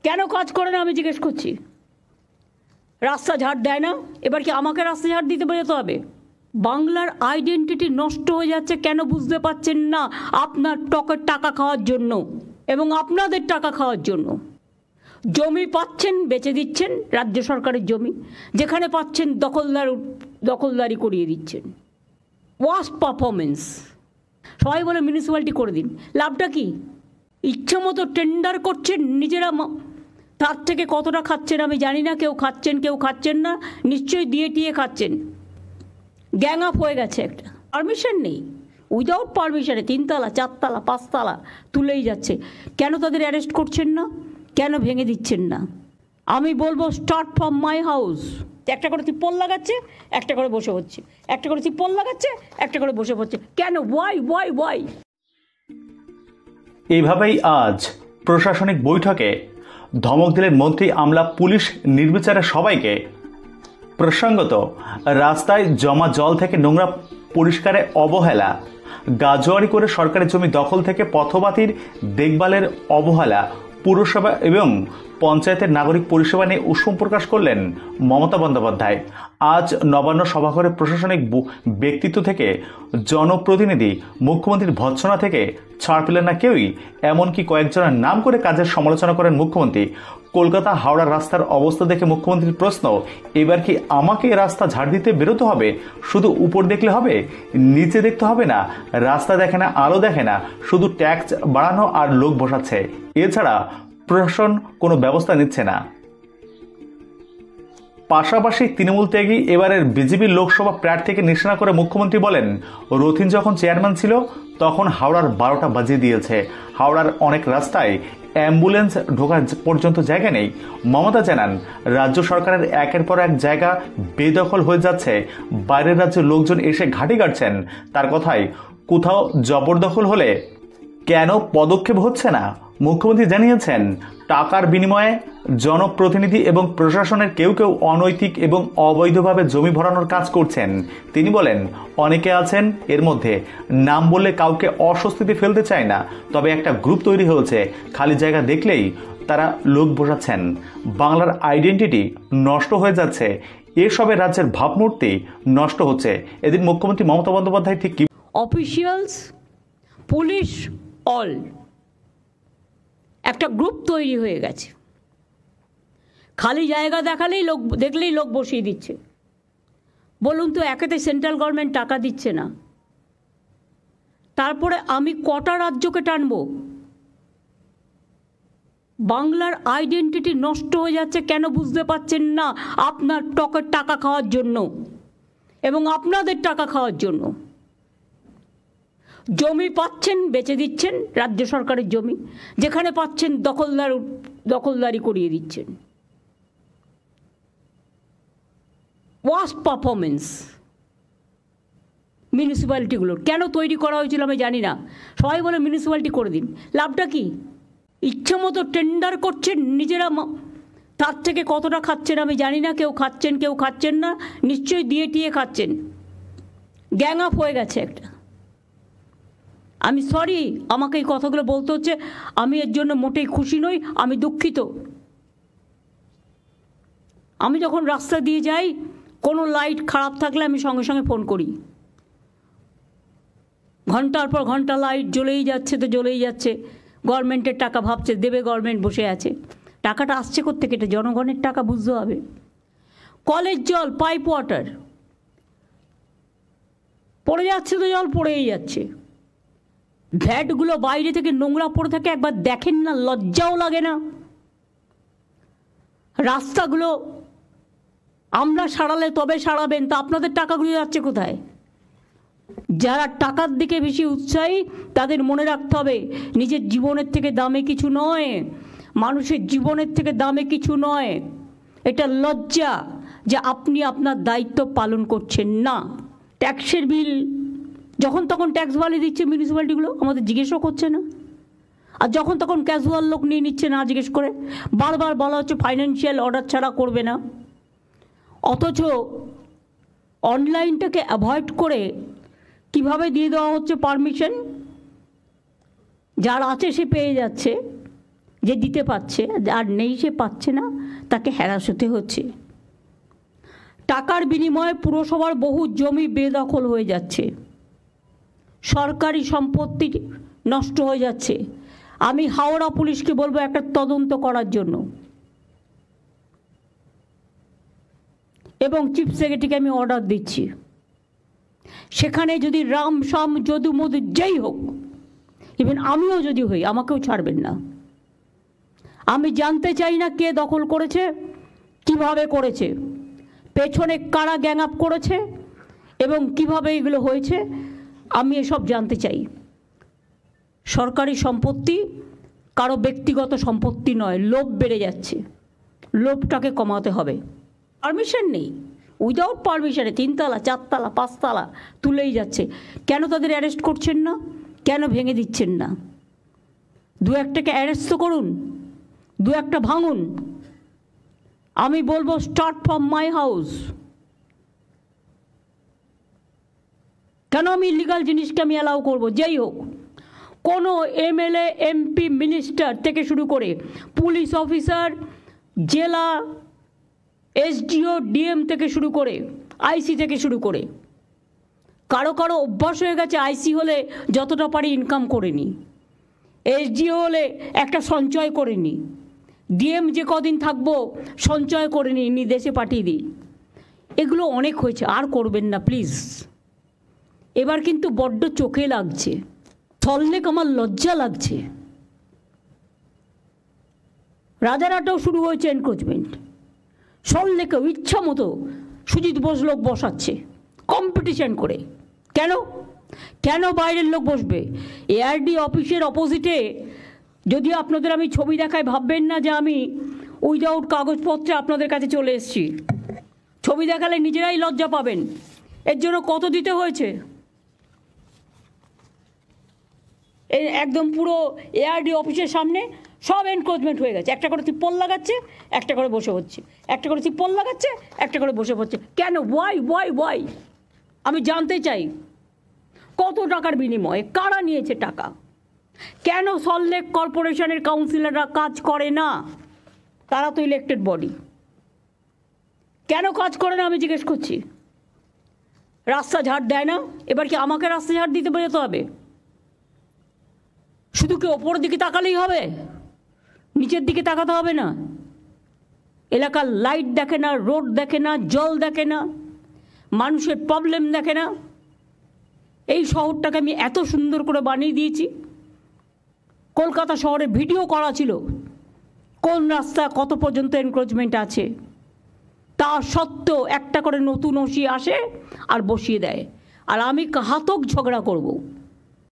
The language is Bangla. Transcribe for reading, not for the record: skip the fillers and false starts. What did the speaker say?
কেন কাজ করে না আমি জিজ্ঞেস করছি। রাস্তা ঝাড় দেয় না, এবার কি আমাকে রাস্তা ঝাড় দিতে যেতে হবে? বাংলার আইডেন্টিটি নষ্ট হয়ে যাচ্ছে, কেন বুঝতে পারছেন না? আপনার টকের টাকা খাওয়ার জন্য এবং আপনাদের টাকা খাওয়ার জন্য। জমি পাচ্ছেন বেচে দিচ্ছেন, রাজ্য সরকারের জমি, যেখানে পাচ্ছেন দখলদারি করিয়ে দিচ্ছেন। Worst performance. সবাই বলে মিউনিসিপ্যালিটি করে দিন, লাভটা কি? ইচ্ছা মতো টেন্ডার করছেন নিজেরা, তার থেকে কতটা খাচ্ছেন আমি জানি না। কেউ খাচ্ছেন কেউ খাচ্ছেন না, নিশ্চয়ই দিয়ে টিয়ে খাচ্ছেন। গ্যাং আপ হয়ে গেছে একটা, পারমিশন নেই, উইদাউট পারমিশনে 3 তলা 4 তলা 5 তলা তুলেই যাচ্ছে। কেন তাদের অ্যারেস্ট করছেন না? কেন ভেঙে দিচ্ছেন না? আমি বলবো স্টার্ট ফ্রম মাই হাউস। একটা করে তিপ্পল লাগাচ্ছে, একটা করে বসে হচ্ছে, একটা করে তিপ্পল লাগাচ্ছে, একটা করে বসে পড়ছে। কেন? ওয়াই? এইভাবেই আজ প্রশাসনিক বৈঠকে ধমক দিলেন মন্ত্রী, আমলা, পুলিশ নির্বিচারে সবাইকে। প্রসঙ্গত, রাস্তায় জমা জল থেকে নোংরা পরিষ্কারে অবহেলা, গাজোয়ারি করে সরকারি জমি দখল থেকে পথবাতির দেখভালের অবহেলা, পুরসভা এবং পঞ্চায়েতের নাগরিক পরিষেবা নিয়ে উষ্ম প্রকাশ করলেন মমতা বন্দ্যোপাধ্যায়। আজ নবান্ন সভাঘরে প্রশাসনিক ব্যক্তিত্ব থেকে জনপ্রতিনিধি, মুখ্যমন্ত্রীর ভৎসনা থেকে ছাড় পেলেন না কেউই। এমনকি কয়েকজনের নাম করে কাজের সমালোচনা করেন মুখ্যমন্ত্রী। কলকাতা হাওড়া রাস্তার অবস্থা দেখে মুখ্যমন্ত্রীর প্রশ্ন, এবার কি আমাকে রাস্তা ঝাড় দিতে বেরোতে হবে? শুধু উপর দেখলে হবে, নিচে দেখতে হবে না? রাস্তা দেখে না, আলো দেখে না, শুধু ট্যাক্স বাড়ানো আর লোক বসাচ্ছে, এছাড়া প্রশাসন কোনো ব্যবস্থা নিচ্ছে না। পাশাপাশি তৃণমূল ত্যাগী এবারের বিজেপি লোকসভা প্রার্থীকে নিশানা করে মুখ্যমন্ত্রী বলেন, রথিন যখন চেয়ারম্যান ছিল তখন হাওড়ার 12টা বাজিয়ে দিয়েছে। হাওড়ার অনেক রাস্তায় অ্যাম্বুলেন্স ঢোকার পর্যন্ত জায়গা নেই। মমতা জানান, রাজ্য সরকারের একের পর এক জায়গা বেদখল হয়ে যাচ্ছে, বাইরের রাজ্যের লোকজন এসে ঘাঁটি কাটছেন। তার কথায়, কোথাও জবরদখল হলে কেন পদক্ষেপ হচ্ছে না? মুখ্যমন্ত্রী জানিয়েছেন, টাকার বিনিময়ে জনপ্রতিনিধি এবং প্রশাসনের কেউ কেউ অনৈতিক এবং অবৈধভাবে জমি ভরানোর কাজ করছেন। তিনি বলেন, অনেকে আছেন, এর মধ্যে নাম বললে কাউকে অস্বস্তিতে ফেলতে চায় না, তবে একটা গ্রুপ তৈরি হয়েছে, খালি জায়গা দেখলেই তারা লোক বসাচ্ছেন। বাংলার আইডেন্টিটি নষ্ট হয়ে যাচ্ছে, এসবে রাজ্যের ভাবমূর্তি নষ্ট হচ্ছে। এদিন মুখ্যমন্ত্রী মমতা বন্দ্যোপাধ্যায় ঠিক কি অফিসিয়ালস, পুলিশ, অল একটা গ্রুপ তৈরি হয়ে গেছে, খালি জায়গা দেখলেই লোক বসিয়ে দিচ্ছে। বলুন তো, একেতে সেন্ট্রাল গভর্নমেন্ট টাকা দিচ্ছে না, তারপরে আমি কটা রাজ্যকে টানব? বাংলার আইডেন্টিটি নষ্ট হয়ে যাচ্ছে, কেন বুঝতে পারছেন না? আপনার টকের টাকা খাওয়ার জন্য এবং আপনাদের টাকা খাওয়ার জন্য। জমি পাচ্ছেন বেচে দিচ্ছেন, রাজ্য সরকারের জমি, যেখানে পাচ্ছেন দখলদারি করিয়ে দিচ্ছেন। Worst performance. মিউনিসিপ্যালিটিগুলোর কেন তৈরি করা হয়েছিল আমি জানি না। সবাই বলে মিউনিসিপ্যালিটি করে দিন, লাভটা কি? ইচ্ছা মতো টেন্ডার করছেন নিজেরা, তার থেকে কতটা খাচ্ছেন আমি জানি না। কেউ খাচ্ছেন কেউ খাচ্ছেন না, নিশ্চয়ই দিয়ে টিয়ে খাচ্ছেন। গ্যাং আপ হয়ে গেছে একটা। আমি সরি, আমাকে এই কথাগুলো বলতে হচ্ছে, আমি এর জন্য মোটেই খুশি নই, আমি দুঃখিত। আমি যখন রাস্তা দিয়ে যাই, কোনো লাইট খারাপ থাকলে আমি সঙ্গে সঙ্গে ফোন করি। ঘন্টার পর ঘন্টা লাইট জ্বলেই যাচ্ছে তো জ্বলেই যাচ্ছে। গভর্নমেন্টের টাকা ভাবছে দেবে, গভর্নমেন্ট বসে আছে। টাকাটা আসছে কোত্থেকে? এটা জনগণের টাকা, বুঝতে হবে। কলের জল, পাইপ ওয়াটার পড়ে যাচ্ছে তো জল পড়েই যাচ্ছে। ভ্যাটগুলো বাইরে থেকে নোংরা পড়ে থাকে, একবার দেখেন না, লজ্জাও লাগে না? রাস্তাগুলো আমরা সারালে তবে সারাবেন, তা আপনাদের টাকাগুলো যাচ্ছে কোথায়? যারা টাকার দিকে বেশি উৎসাহী তাদের মনে রাখতে হবে, নিজের জীবনের থেকে দামে কিছু নয়, মানুষের জীবনের থেকে দামে কিছু নয়। এটা লজ্জা যে আপনি আপনার দায়িত্ব পালন করছেন না। ট্যাক্সের বিল যখন তখন ট্যাক্স বাড়িয়ে দিচ্ছে মিউনিসিপ্যালিটিগুলো, আমাদের জিজ্ঞেসও করছে না। আর যখন তখন ক্যাজুয়াল লোক নিয়ে নিচ্ছে না জিজ্ঞেস করে। বারবার বলা হচ্ছে ফাইন্যান্সিয়াল অর্ডার ছাড়া করবে না, অথচ অনলাইনটাকে অ্যাভয়েড করে কিভাবে দিয়ে দেওয়া হচ্ছে পারমিশন। যার আছে সে পেয়ে যাচ্ছে, যে দিতে পারছে, আর নেই সে পাচ্ছে না, তাকে হ্যারাস হতে হচ্ছে। টাকার বিনিময়ে পুরসভার বহু জমি বেদখল হয়ে যাচ্ছে, সরকারি সম্পত্তি নষ্ট হয়ে যাচ্ছে। আমি হাওড়া পুলিশকে বলবো একটা তদন্ত করার জন্য, এবং চিফ সেক্রেটারিকে আমি অর্ডার দিচ্ছি, সেখানে যদি রাম শাম যদু মধু যেই হোক, ইভেন আমিও যদি হই, আমাকেও ছাড়বেন না। আমি জানতে চাই না কে দখল করেছে, কিভাবে করেছে, পেছনে কারা গ্যাং আপ করেছে এবং কিভাবে এগুলো হয়েছে, আমি এসব জানতে চাই। সরকারি সম্পত্তি কারো ব্যক্তিগত সম্পত্তি নয়। লোভ বেড়ে যাচ্ছে, লোভটাকে কমাতে হবে। পারমিশন নেই, উইদাউট পারমিশনে 3 তলা 4 তলা 5 তলা তুলেই যাচ্ছে। কেন তাদের অ্যারেস্ট করছেন না? কেন ভেঙে দিচ্ছেন না? 2-1টাকে অ্যারেস্ট তো করুন, 2-1টা ভাঙুন। আমি বলবো স্টার্ট ফ্রম মাই হাউস। কেন আমি ইলিগাল জিনিসকে আমি অ্যালাউ করবো? যেই হোক, কোনো এমএলএ এমপি মিনিস্টার থেকে শুরু করে পুলিশ অফিসার, জেলা এসডিও ডিএম থেকে শুরু করে আইসি থেকে শুরু করে, কারো কারো অভ্যাস হয়ে গেছে আইসি হলে যতটা পারি ইনকাম করে নি, এসডিও হলে একটা সঞ্চয় করে নি, ডিএম যে কদিন থাকবো সঞ্চয় করে নি দেশে পাঠিয়ে দিই। এগুলো অনেক হয়েছে, আর করবেন না প্লিজ। এবার কিন্তু বড্ড চোখে লাগছে, থললেক আমার লজ্জা লাগছে। রাজারহাটেও শুরু হয়েছে এনক্রোচমেন্ট, সল্লেকেও ইচ্ছা মতো সুজিত বোস লোক বসাচ্ছে কম্পিটিশন করে। কেন কেন বাইরের লোক বসবে? এআরডি অফিসের অপোজিটে, যদি আপনাদের আমি ছবি দেখাই ভাববেন না যে আমি উইদাউট কাগজপত্রে আপনাদের কাছে চলে এসেছি। ছবি দেখালে নিজেরাই লজ্জা পাবেন। এর জন্য কত দিতে হয়েছে? এই একদম পুরো এআরডি অফিসের সামনে সব এনক্রোচমেন্ট হয়ে গেছে। একটা করে তিপ্পল লাগাচ্ছে, একটা করে বসে হচ্ছে, একটা করে তিপ্পল লাগাচ্ছে, একটা করে বসে পড়ছে। কেন? ওয়াই? আমি জানতে চাই কত টাকার বিনিময়ে কারা নিয়েছে টাকা? কেন সল্টলেক কর্পোরেশনের কাউন্সিলররা কাজ করে না? তারা তো ইলেক্টেড বডি, কেন কাজ করে না আমি জিজ্ঞেস করছি। রাস্তা ঝাড় দেয় না, এবার কি আমাকে রাস্তা ঝাড় দিতে যেতে হবে? শুধু কি ওপরের দিকে তাকালেই হবে? নিচের দিকে তাকাতে হবে না? এলাকার লাইট দেখে না, রোড দেখে না, জল দেখে না, মানুষের প্রবলেম দেখে না? এই শহরটাকে আমি এত সুন্দর করে বানিয়ে দিয়েছি। কলকাতা শহরে ভিডিও করা ছিল কোন রাস্তা কত পর্যন্ত এনক্রোচমেন্ট আছে। তা সত্ত্বেও একটা করে নতুন ওসি আসে আর বসিয়ে দেয়, আর আমি ঘাতক ঝগড়া করব।